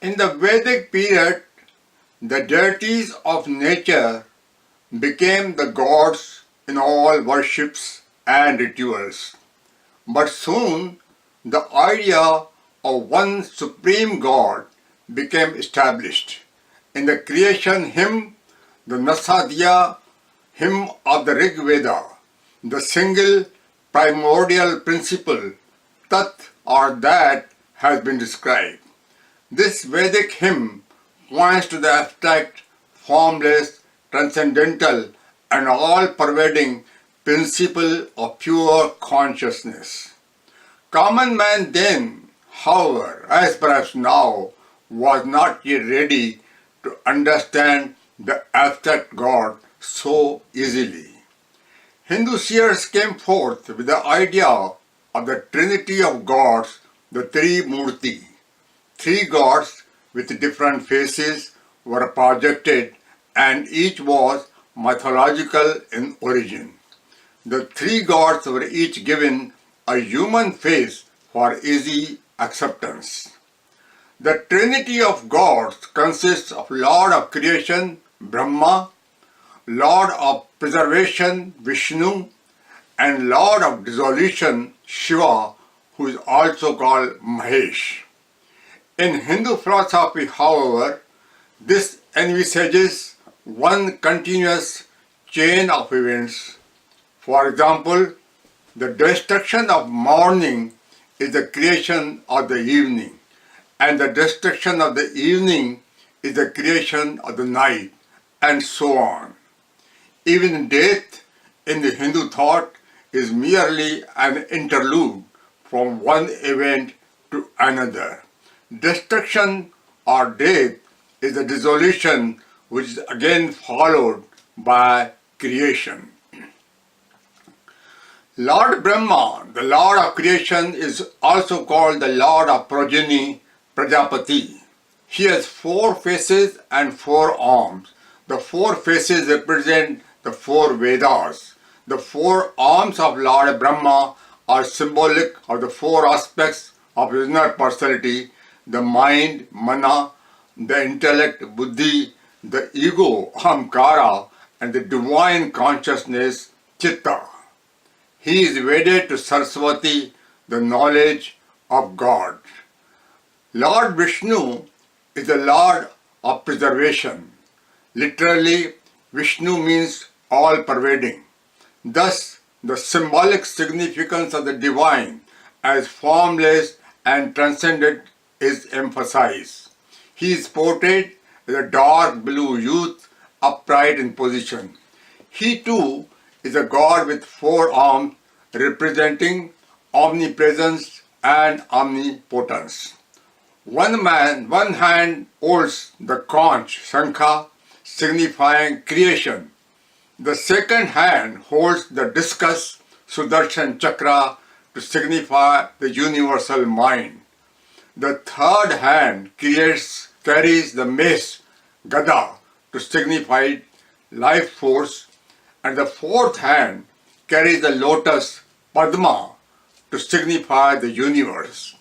In the Vedic period, the deities of nature became the gods in all worships and rituals. But soon, the idea of one supreme God became established. In the creation hymn, the Nasadiya Hymn of the Rig Veda, the single primordial principle, Tat or that, has been described. This Vedic hymn points to the abstract, formless, transcendental, and all-pervading principle of pure consciousness. Common man then, however, as perhaps now, was not yet ready to understand the abstract God so easily. Hindu seers came forth with the idea of the Trinity of gods, the Trimurti. Three gods with different faces were projected, and each was mythological in origin. The three gods were each given a human face for easy acceptance. The Trinity of gods consists of Lord of creation, Brahma, Lord of preservation, Vishnu, and Lord of dissolution, Shiva, who is also called Mahesh. In Hindu philosophy, however, this envisages one continuous chain of events. For example, the destruction of morning is the creation of the evening, and the destruction of the evening is the creation of the night, and so on. Even death in the Hindu thought is merely an interlude from one event to another. Destruction or death is the dissolution which is again followed by creation. Lord Brahma, the Lord of creation, is also called the Lord of progeny, Prajapati. He has 4 faces and 4 arms. The 4 faces represent the 4 Vedas. The 4 arms of Lord Brahma are symbolic of the 4 aspects of his inner personality: the mind, mana, the intellect, buddhi, the ego, ahamkara, and the divine consciousness, chitta. He is wedded to Saraswati, the knowledge of God. Lord Vishnu is the Lord of preservation. Literally, Vishnu means all-pervading. Thus, the symbolic significance of the divine as formless and transcendent is emphasized. He is portrayed as a dark blue youth, upright in position. He too is a god with 4 arms, representing omnipresence and omnipotence. One hand holds the conch, Shankha, signifying creation. The second hand holds the discus, Sudarshan Chakra, to signify the universal mind. The third hand carries the mace, Gada, to signify life force, and the fourth hand carries the lotus, Padma, to signify the universe.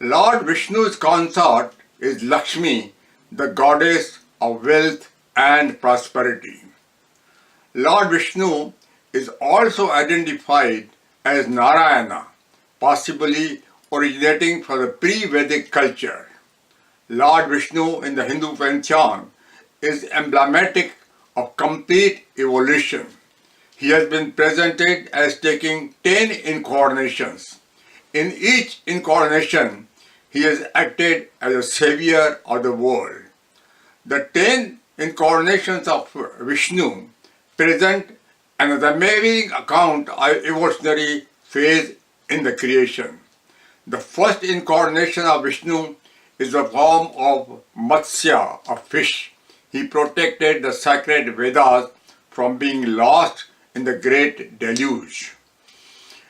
Lord Vishnu's consort is Lakshmi, the goddess of wealth and prosperity. Lord Vishnu is also identified as Narayana, possibly originating from the pre-Vedic culture. Lord Vishnu in the Hindu pantheon is emblematic of complete evolution. He has been presented as taking 10 incarnations. In each incarnation, he has acted as a savior of the world. The 10 incarnations of Vishnu present an amazing account of evolutionary phase in the creation. The first incarnation of Vishnu is the form of Matsya, a fish. He protected the sacred Vedas from being lost in the great deluge.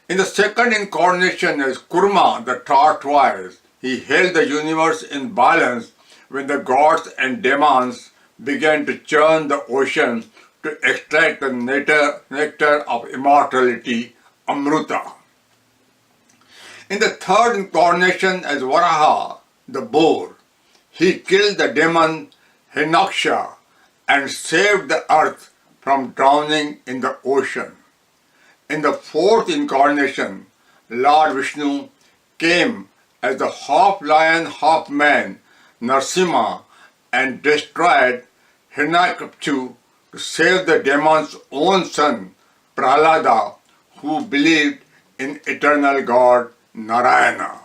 In the second incarnation as Kurma, the tortoise, he held the universe in balance when the gods and demons began to churn the ocean to extract the nectar of immortality, Amruta. In the third incarnation as Varaha, the boar, He killed the demon Hinaksha and saved the earth from drowning in the ocean. In the fourth incarnation, Lord Vishnu came as the half lion, half man Narsimha and destroyed Hiranyakashipu to save the demon's own son Prahlada, who believed in eternal God Narayana.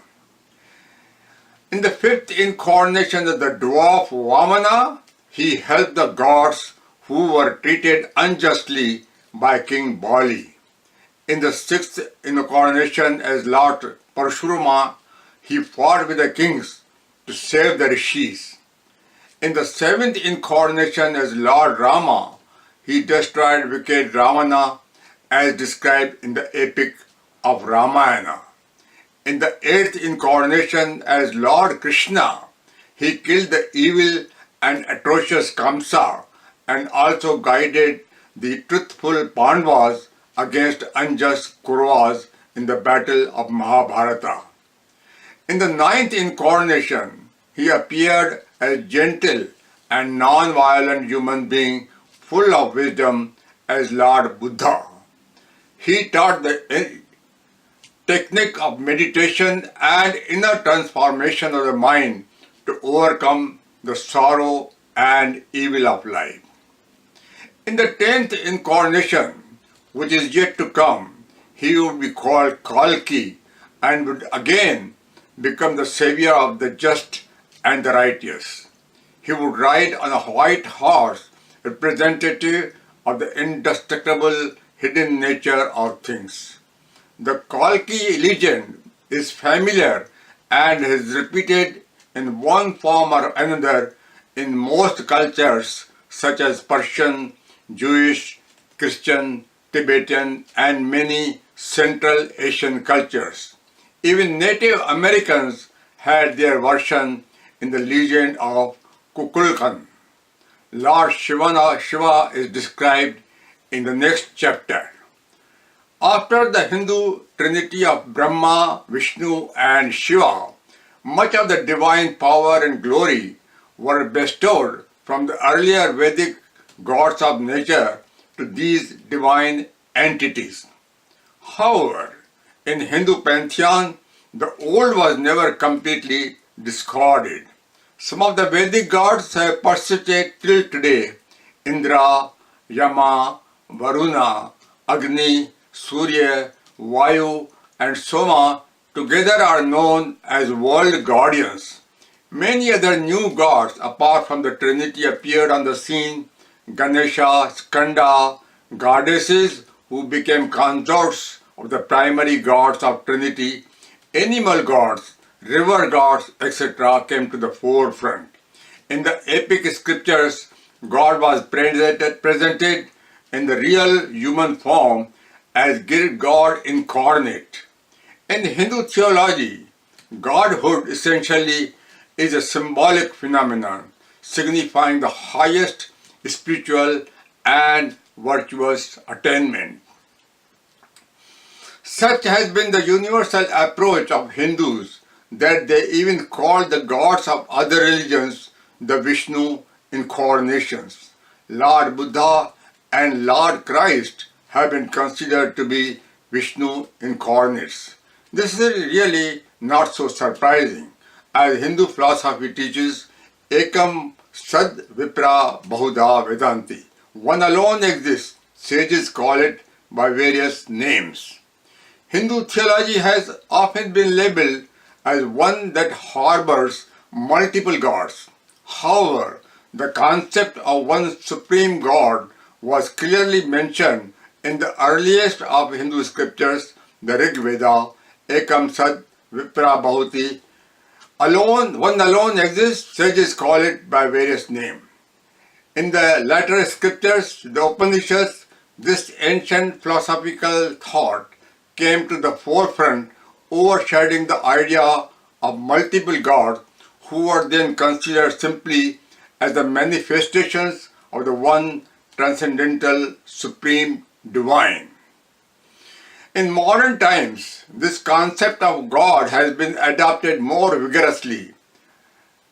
In the fifth incarnation of the dwarf Vamana, he helped the gods who were treated unjustly by King Bali. In the sixth incarnation as Lord Parshurama, he fought with the kings to save the rishis. In the seventh incarnation as Lord Rama, he destroyed wicked Ravana as described in the epic of Ramayana. In the eighth incarnation as Lord Krishna, he killed the evil and atrocious Kamsa and also guided the truthful Pandavas against unjust Kauravas in the battle of Mahabharata. In the ninth incarnation, he appeared as gentle and non-violent human being full of wisdom as Lord Buddha. He taught the technique of meditation and inner transformation of the mind to overcome the sorrow and evil of life. In the 10th incarnation, which is yet to come, he would be called Kalki and would again become the savior of the just and the righteous. He would ride on a white horse, representative of the indestructible hidden nature of things. The Kalki legend is familiar and is repeated in one form or another in most cultures such as Persian, Jewish, Christian, Tibetan, and many Central Asian cultures. Even Native Americans had their version in the legend of Kukulkan. Lord Shiva is described in the next chapter. After the Hindu trinity of Brahma, Vishnu, and Shiva, much of the divine power and glory were bestowed from the earlier Vedic gods of nature to these divine entities. However, in Hindu pantheon, the old was never completely discarded. Some of the Vedic gods have persisted till today. Indra, Yama, Varuna, Agni, Surya, Vayu, and Soma together are known as world guardians. Many other new gods apart from the Trinity appeared on the scene: Ganesha, Skanda, goddesses who became consorts of the primary gods of Trinity, animal gods, river gods, etc. came to the forefront. In the epic scriptures, God was presented in the real human form as God incarnate. In Hindu theology, Godhood essentially is a symbolic phenomenon signifying the highest spiritual and virtuous attainment. Such has been the universal approach of Hindus that they even call the gods of other religions the Vishnu incarnations. Lord Buddha and Lord Christ have been considered to be Vishnu incarnates. This is really not so surprising, as Hindu philosophy teaches Ekam Sad Vipra Bahuda Vedanti. One alone exists. Sages call it by various names. Hindu theology has often been labeled as one that harbors multiple gods. However, the concept of one supreme God was clearly mentioned in the earliest of Hindu scriptures, the Rig Veda, Ekam Sad Vipra Bahuti. One alone exists, sages call it by various names. In the later scriptures, the Upanishads, this ancient philosophical thought came to the forefront, overshadowing the idea of multiple gods who were then considered simply as the manifestations of the one transcendental, supreme, divine. In modern times, this concept of God has been adopted more vigorously.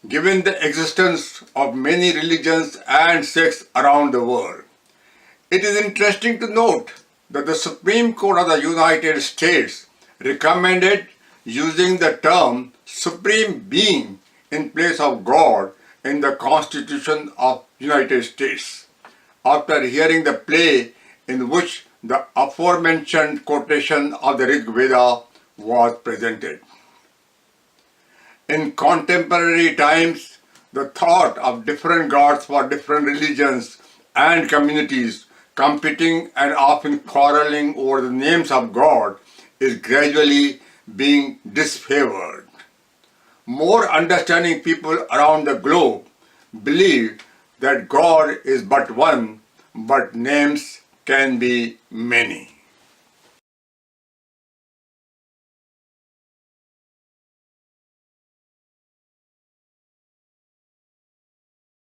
given the existence of many religions and sects around the world. It is interesting to note that the Supreme Court of the United States recommended using the term Supreme Being in place of God in the Constitution of United States, after hearing the play in which the aforementioned quotation of the Rig Veda was presented. In contemporary times, the thought of different gods for different religions and communities competing and often quarreling over the names of God is gradually being disfavored. More understanding people around the globe believe that God is but one, but names can be many.